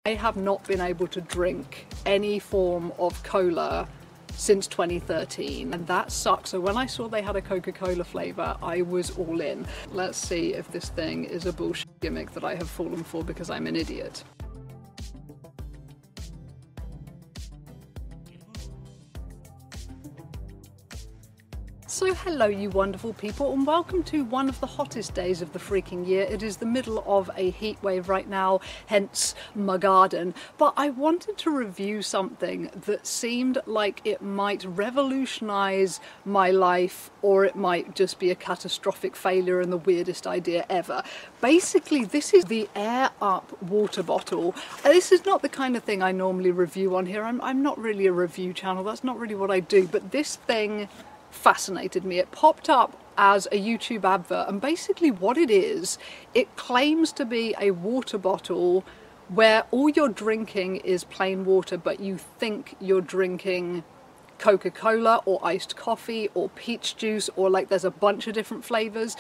I have not been able to drink any form of cola since 2013, and that sucks. So when I saw they had a Coca-Cola flavour, I was all in. Let's see if this thing is a bullshit gimmick that I have fallen for because I'm an idiot. So hello you wonderful people, and welcome to one of the hottest days of the freaking year. It is the middle of a heat wave right now, hence my garden. But I wanted to review something that seemed like it might revolutionise my life, or it might just be a catastrophic failure and the weirdest idea ever. Basically, this is the AirUp water bottle. This is not the kind of thing I normally review on here. I'm not really a review channel, that's not really what I do, but this thing fascinated me. It popped up as a YouTube advert, and basically what it is, it claims to be a water bottle where all you're drinking is plain water, but you think you're drinking Coca-Cola or iced coffee or peach juice, or like there's a bunch of different flavors,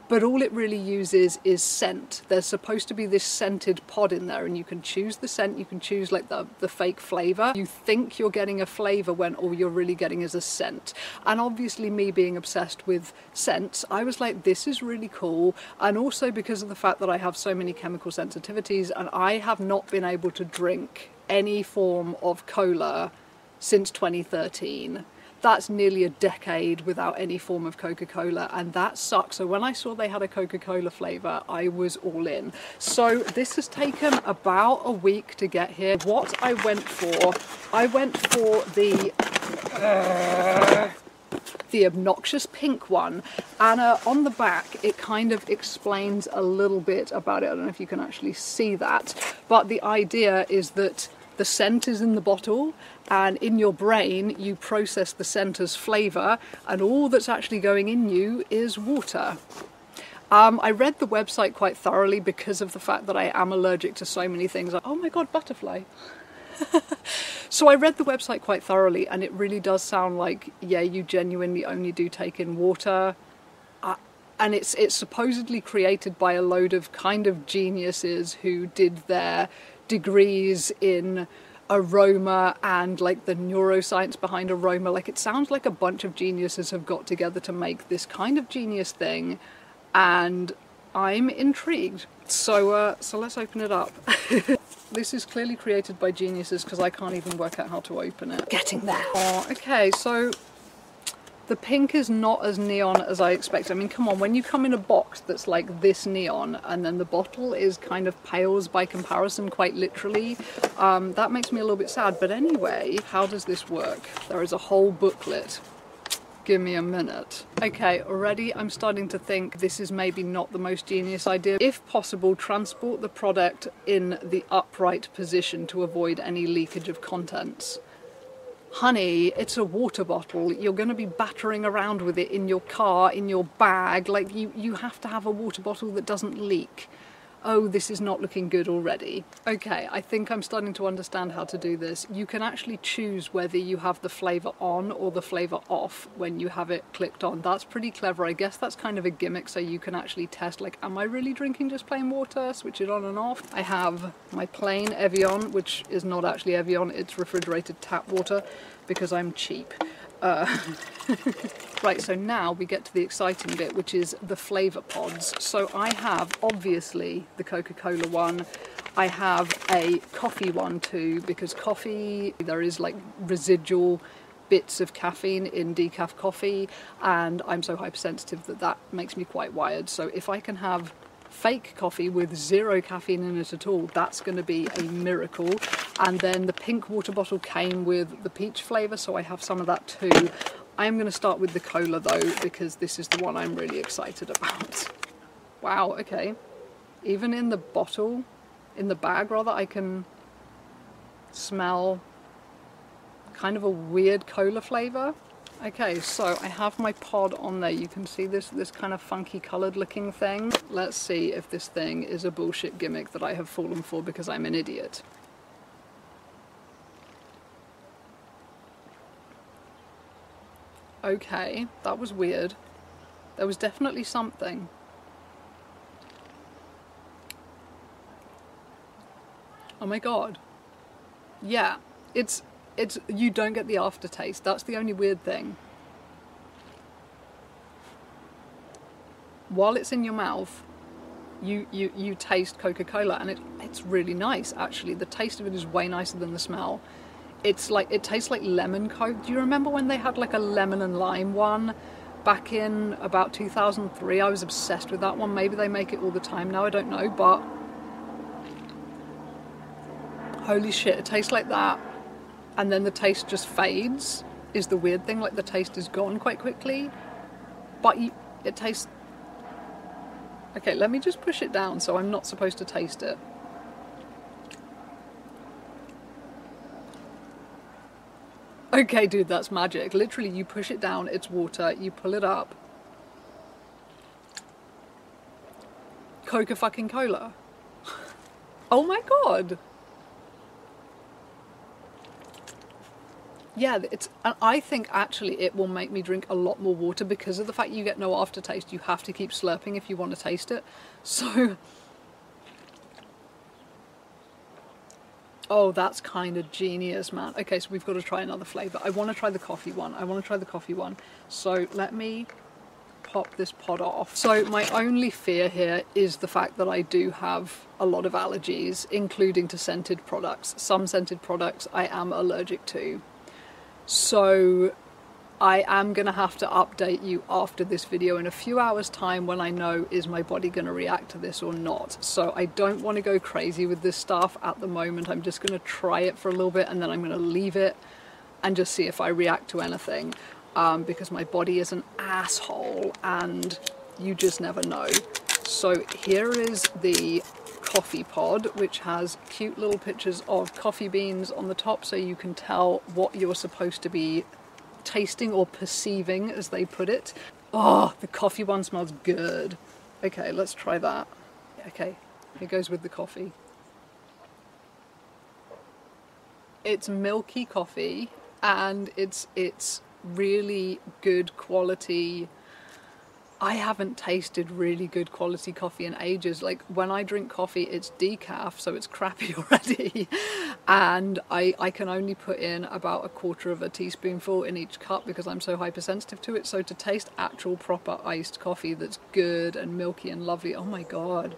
but all it really uses is scent. There's supposed to be this scented pod in there, and you can choose the scent, you can choose like the fake flavor. You think you're getting a flavor when all you're really getting is a scent. And obviously, me being obsessed with scents, I was like, this is really cool. And also because of the fact that I have so many chemical sensitivities, and I have not been able to drink any form of cola since 2013. That's nearly a decade without any form of Coca-Cola, and that sucks. So when I saw they had a Coca-Cola flavour, I was all in. So this has taken about a week to get here. What I went for the obnoxious pink one, and on the back it kind of explains a little bit about it. I don't know if you can actually see that, but the idea is that the scent is in the bottle, and in your brain you process the scent as flavour, and all that's actually going in you is water. I read the website quite thoroughly because of the fact that I am allergic to so many things. Oh my god, butterfly. So I read the website quite thoroughly, and it really does sound like, yeah, you genuinely only do take in water. And it's supposedly created by a load of kind of geniuses who did their degrees in aroma and like the neuroscience behind aroma. Like, it sounds like a bunch of geniuses have got together to make this kind of genius thing, and I'm intrigued. So let's open it up. This is clearly created by geniuses because I can't even work out how to open it. Getting there. Oh, okay, so the pink is not as neon as I expected. I mean, come on, when you come in a box that's like this neon and then the bottle is kind of pales by comparison, quite literally, that makes me a little bit sad. But anyway, how does this work? There is a whole booklet. Give me a minute. Okay, already I'm starting to think this is maybe not the most genius idea. If possible, transport the product in the upright position to avoid any leakage of contents. Honey, it's a water bottle. You're going to be battering around with it in your car, in your bag. Like, you have to have a water bottle that doesn't leak. Oh, this is not looking good already. Okay, I think I'm starting to understand how to do this. You can actually choose whether you have the flavour on or the flavour off when you have it clicked on. That's pretty clever. I guess that's kind of a gimmick so you can actually test, like, am I really drinking just plain water? Switch it on and off. I have my plain Evian, which is not actually Evian, it's refrigerated tap water because I'm cheap. Right, so now we get to the exciting bit, which is the flavour pods. So I have, obviously, the Coca-Cola one. I have a coffee one too, because coffee, there is like residual bits of caffeine in decaf coffee, and I'm so hypersensitive that makes me quite wired. So if I can have fake coffee with zero caffeine in it at all, that's going to be a miracle. And then the pink water bottle came with the peach flavour, so I have some of that too. I'm going to start with the cola though, because this is the one I'm really excited about. Wow, okay. Even in the bottle, in the bag rather, I can smell kind of a weird cola flavour. Okay, so I have my pod on there. You can see this kind of funky coloured looking thing. Let's see if this thing is a bullshit gimmick that I have fallen for because I'm an idiot. Okay, that was weird. There was definitely something. Oh my god. Yeah, it's you don't get the aftertaste. That's the only weird thing. While it's in your mouth, you taste Coca-Cola, and it's really nice actually. The taste of it is way nicer than the smell. It's like, it tastes like lemon Coke. Do you remember when they had like a lemon and lime one back in about 2003? I was obsessed with that one. Maybe they make it all the time now, I don't know, but holy shit, it tastes like that. And then the taste just fades, is the weird thing. Like the taste is gone quite quickly, but it tastes... Okay, let me just push it down so I'm not supposed to taste it. Okay, dude, that's magic. Literally, you push it down, it's water, you pull it up. Coca-fucking-Cola. Oh my god. Yeah, and I think actually it will make me drink a lot more water because of the fact you get no aftertaste. You have to keep slurping if you want to taste it. So... Oh, that's kind of genius, man. Okay, so we've got to try another flavour. I want to try the coffee one. So let me pop this pod off. So my only fear here is the fact that I do have a lot of allergies, including to scented products. Some scented products I am allergic to. So I am going to have to update you after this video in a few hours time when I know, is my body going to react to this or not. So I don't want to go crazy with this stuff at the moment. I'm just going to try it for a little bit and then I'm going to leave it and just see if I react to anything, because my body is an asshole and you just never know. So here is the coffee pod, which has cute little pictures of coffee beans on the top so you can tell what you're supposed to be tasting or perceiving, as they put it. Oh, the coffee one smells good. Okay, let's try that. Okay, here goes with the coffee. It's milky coffee and it's really good quality. I haven't tasted really good quality coffee in ages. Like when I drink coffee, it's decaf, so it's crappy already. And I can only put in about 1/4 teaspoonful in each cup because I'm so hypersensitive to it. So to taste actual proper iced coffee that's good and milky and lovely, oh my god.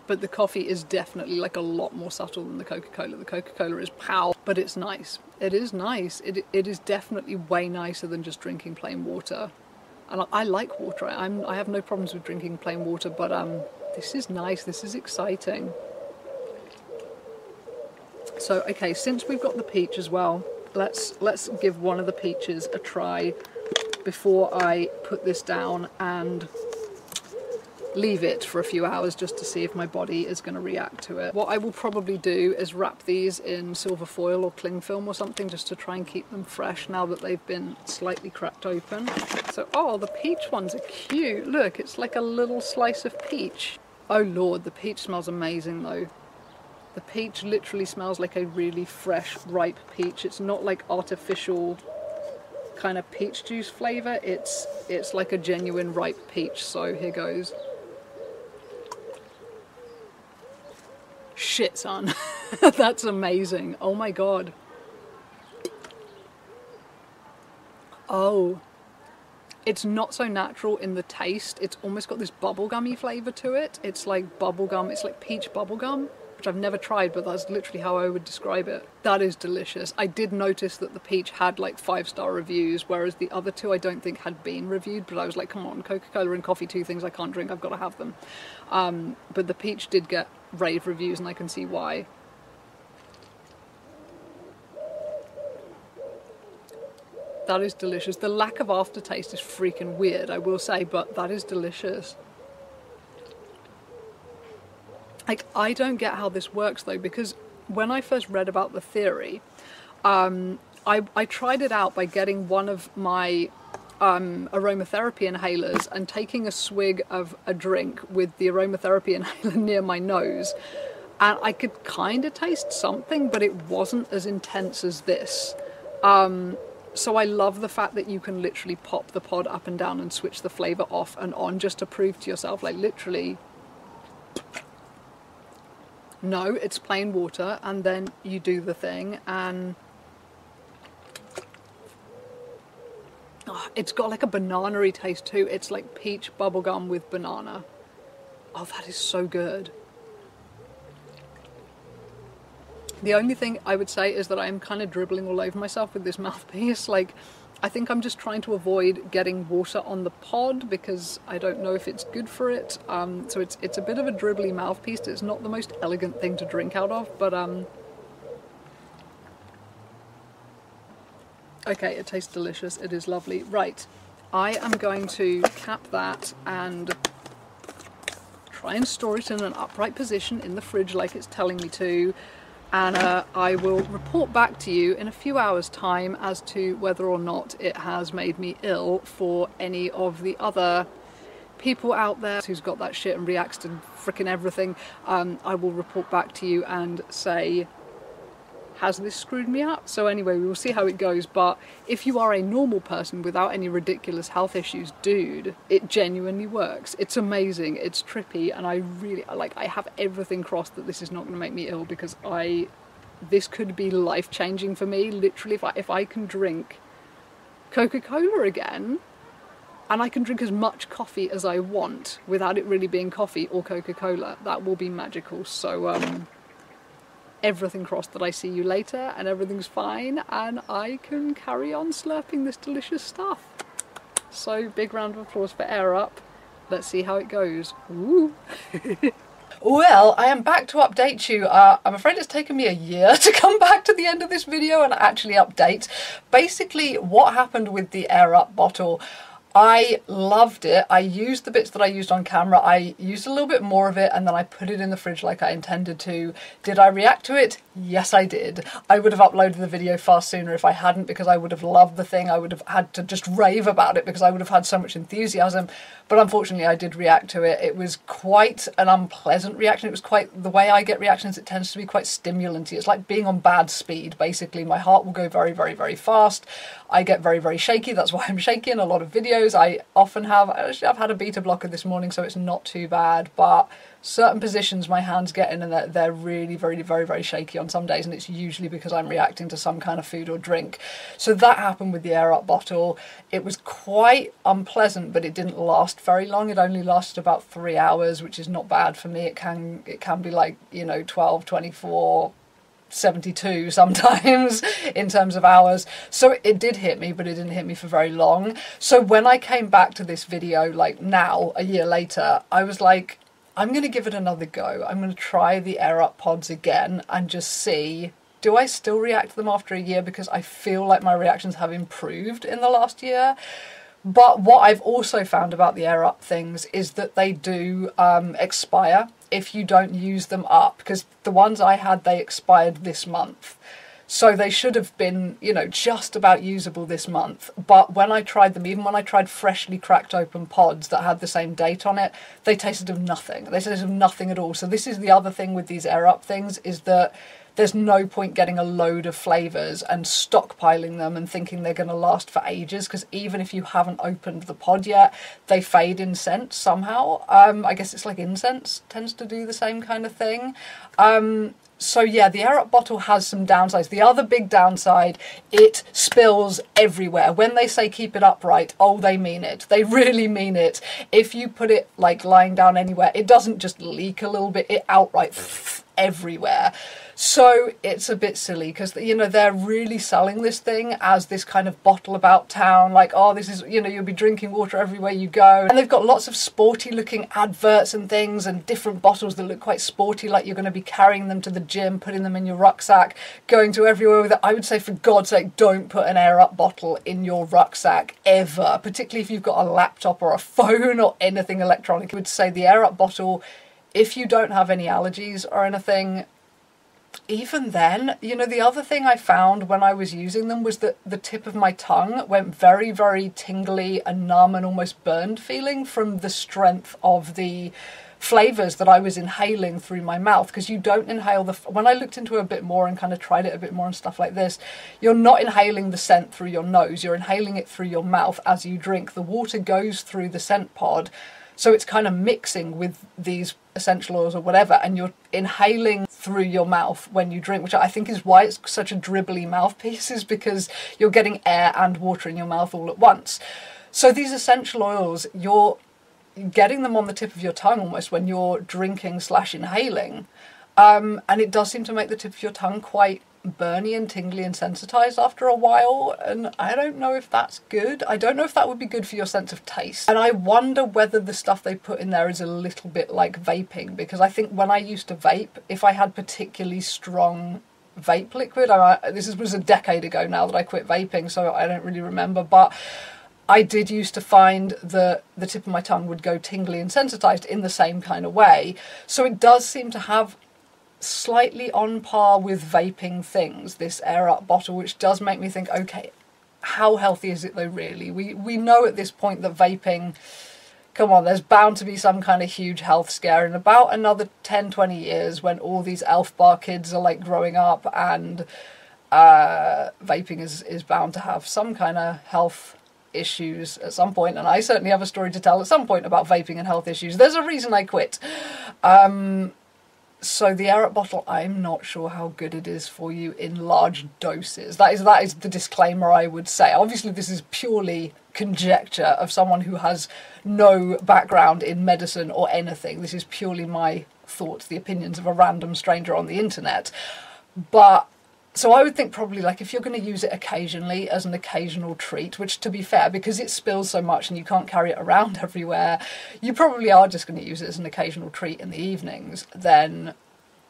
But the coffee is definitely like a lot more subtle than the Coca-Cola. The Coca-Cola is pow, but it's nice. It is nice. It is definitely way nicer than just drinking plain water. And I like water. I have no problems with drinking plain water, but this is nice. This is exciting. So okay, since we've got the peach as well, let's give one of the peaches a try before I put this down and leave it for a few hours just to see if my body is going to react to it. What I will probably do is wrap these in silver foil or cling film or something just to try and keep them fresh now that they've been slightly cracked open. So, oh, the peach ones are cute. Look, it's like a little slice of peach. Oh lord, the peach smells amazing though. The peach literally smells like a really fresh, ripe peach. It's not like artificial kind of peach juice flavour. It's like a genuine ripe peach. So here goes. Shit, son. That's amazing. Oh my god. Oh. It's not so natural in the taste. It's almost got this bubblegummy flavour to it. It's like bubblegum. It's like peach bubblegum, which I've never tried, but that's literally how I would describe it. That is delicious. I did notice that the peach had like 5-star reviews, whereas the other two I don't think had been reviewed, but I was like, come on, Coca-Cola and coffee, two things I can't drink, I've got to have them. But the peach did get rave reviews and I can see why. That is delicious. The lack of aftertaste is freaking weird, I will say, but that is delicious. Like, I don't get how this works though, because when I first read about the theory, I tried it out by getting one of my aromatherapy inhalers and taking a swig of a drink with the aromatherapy inhaler near my nose, and I could kind of taste something, but it wasn't as intense as this. So I love the fact that you can literally pop the pod up and down and switch the flavour off and on just to prove to yourself, like literally, No, it's plain water, and then you do the thing, and oh, it's got like a banana-y taste too. It's like peach bubblegum with banana. Oh, that is so good. The only thing I would say is that I'm kind of dribbling all over myself with this mouthpiece. Like, I think I'm just trying to avoid getting water on the pod because I don't know if it's good for it. So it's a bit of a dribbly mouthpiece. It's not the most elegant thing to drink out of, but okay, it tastes delicious. It is lovely. Right, I am going to cap that and try and store it in an upright position in the fridge like it's telling me to. And I will report back to you in a few hours' time as to whether or not it has made me ill for any of the other people out there who's got that shit and reacts to frickin' everything. I will report back to you and say, has this screwed me up? So anyway, we will see how it goes, but if you are a normal person without any ridiculous health issues, dude, it genuinely works. It's amazing, it's trippy, and I really, like, I have everything crossed that this is not going to make me ill, because this could be life-changing for me. Literally, if I can drink Coca-Cola again, and I can drink as much coffee as I want without it really being coffee or Coca-Cola, that will be magical. So everything crossed that I see you later and everything's fine and I can carry on slurping this delicious stuff. So big round of applause for AirUp. Let's see how it goes. Woo! Well, I am back to update you. I'm afraid it's taken me a year to come back to the end of this video and actually update. Basically, what happened with the AirUp bottle, I loved it. I used the bits that I used on camera. I used a little bit more of it and then I put it in the fridge like I intended to. Did I react to it? Yes, I did. I would have uploaded the video far sooner if I hadn't, because I would have loved the thing. I would have had to just rave about it because I would have had so much enthusiasm. But unfortunately, I did react to it. It was quite an unpleasant reaction. It was quite, the way I get reactions, it tends to be quite stimulanty. It's like being on bad speed, basically. My heart will go very, very, very fast. I get very, very shaky. That's why I'm shaky in a lot of videos. I often have, actually I've had a beta blocker this morning, so it's not too bad, but certain positions my hands get in and they're really very, very, very shaky on some days, and it's usually because I'm reacting to some kind of food or drink. So that happened with the AirUp bottle. It was quite unpleasant, but it didn't last very long. It only lasted about 3 hours, which is not bad for me. It can be like, you know, 12, 24, 72 sometimes in terms of hours. So it did hit me, but it didn't hit me for very long. So when I came back to this video, like now, a year later, I was like, I'm going to give it another go. I'm going to try the AirUp pods again and just see, do I still react to them after a year? Because I feel like my reactions have improved in the last year. But what I've also found about the AirUp things is that they do expire if you don't use them up, because the ones I had, they expired this month. So they should have been, you know, just about usable this month. But when I tried them, even when I tried freshly cracked open pods that had the same date on it, they tasted of nothing. They tasted of nothing at all. So this is the other thing with these AirUp things, is that there's no point getting a load of flavours and stockpiling them and thinking they're going to last for ages, because even if you haven't opened the pod yet, they fade in scent somehow. I guess it's like incense tends to do the same kind of thing. So yeah, the AirUp bottle has some downsides. The other big downside, it spills everywhere. When they say keep it upright, oh, they mean it. They really mean it. If you put it like lying down anywhere, it doesn't just leak a little bit, it outright everywhere. So it's a bit silly because, you know, they're really selling this thing as this kind of bottle about town, like, oh, this is, you know, you'll be drinking water everywhere you go. And they've got lots of sporty looking adverts and things and different bottles that look quite sporty, like you're going to be carrying them to the gym, putting them in your rucksack, going to everywhere with it. I would say, for God's sake, don't put an AirUp bottle in your rucksack ever, particularly if you've got a laptop or a phone or anything electronic. I would say the AirUp bottle, if you don't have any allergies or anything, even then, you know, the other thing I found when I was using them was that the tip of my tongue went very, very tingly and numb and almost burned feeling from the strength of the flavours that I was inhaling through my mouth. Because you don't inhale when I looked into it a bit more and kind of tried it a bit more and stuff like this, you're not inhaling the scent through your nose, you're inhaling it through your mouth as you drink. The water goes through the scent pod, so it's kind of mixing with these essential oils or whatever, and you're inhaling through your mouth when you drink, which I think is why it's such a dribbly mouthpiece, is because you're getting air and water in your mouth all at once. So these essential oils, you're getting them on the tip of your tongue almost when you're drinking / inhaling, and it does seem to make the tip of your tongue quite burny and tingly and sensitized after a while, and I don't know if that's good. I don't know if that would be good for your sense of taste, and I wonder whether the stuff they put in there is a little bit like vaping, because I think when I used to vape, if I had particularly strong vape liquid, this was a decade ago now that I quit vaping, so I don't really remember, but I did used to find that the tip of my tongue would go tingly and sensitized in the same kind of way. So it does seem to have slightly on par with vaping things, this AirUp bottle, which does make me think, okay, how healthy is it though, really? We know at this point that vaping, come on, there's bound to be some kind of huge health scare in about another 10-20 years when all these elf bar kids are like growing up, and vaping is bound to have some kind of health issues at some point, and I certainly have a story to tell at some point about vaping and health issues. There's a reason I quit. So the AirUp bottle, I'm not sure how good it is for you in large doses. That is the disclaimer I would say. Obviously this is purely conjecture of someone who has no background in medicine or anything. This is purely my thoughts, the opinions of a random stranger on the internet. But so I would think probably, like, if you're going to use it occasionally as an occasional treat, which, to be fair, because it spills so much and you can't carry it around everywhere, you probably are just going to use it as an occasional treat in the evenings, then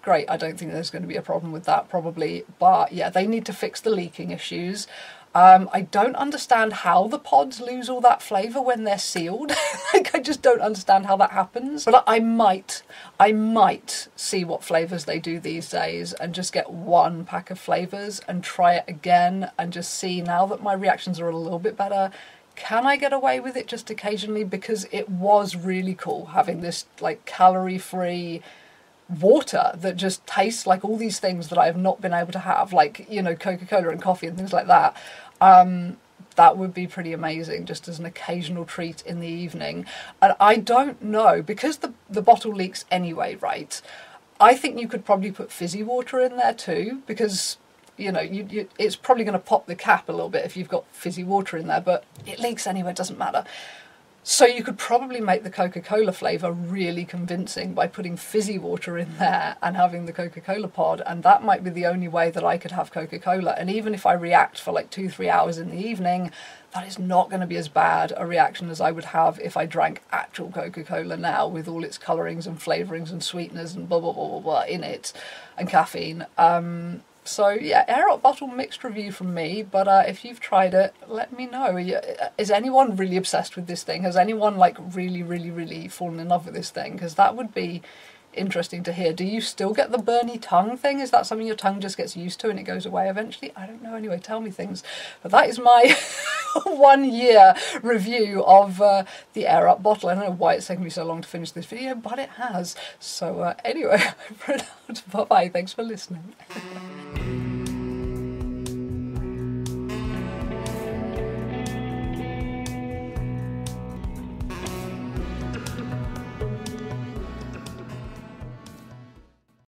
great. I don't think there's going to be a problem with that, probably. But yeah, they need to fix the leaking issues. I don't understand how the pods lose all that flavour when they're sealed. Like, I just don't understand how that happens. But I might see what flavours they do these days and just get one pack of flavours and try it again and just see, now that my reactions are a little bit better, can I get away with it just occasionally? Because it was really cool having this like calorie-free water that just tastes like all these things that I have not been able to have, like, you know, Coca-Cola and coffee and things like that. That would be pretty amazing just as an occasional treat in the evening. And I don't know, because the bottle leaks anyway, right? I think you could probably put fizzy water in there too, because, you know, it's probably going to pop the cap a little bit if you've got fizzy water in there, but it leaks anyway, it doesn't matter. So you could probably make the Coca-Cola flavour really convincing by putting fizzy water in there and having the Coca-Cola pod, and that might be the only way that I could have Coca-Cola. And even if I react for like 2-3 hours in the evening, that is not going to be as bad a reaction as I would have if I drank actual Coca-Cola now, with all its colourings and flavourings and sweeteners and blah blah blah blah blah in it, and caffeine. So yeah, AirUp bottle, mixed review from me, but if you've tried it, let me know. Is anyone really obsessed with this thing? Has anyone like really fallen in love with this thing? Because that would be interesting to hear. Do you still get the burny tongue thing? Is that something your tongue just gets used to and it goes away eventually? I don't know. Anyway, tell me things. But that is my 1 year review of the AirUp bottle. I don't know why it's taken me so long to finish this video, but it has. So anyway, bye bye. Thanks for listening.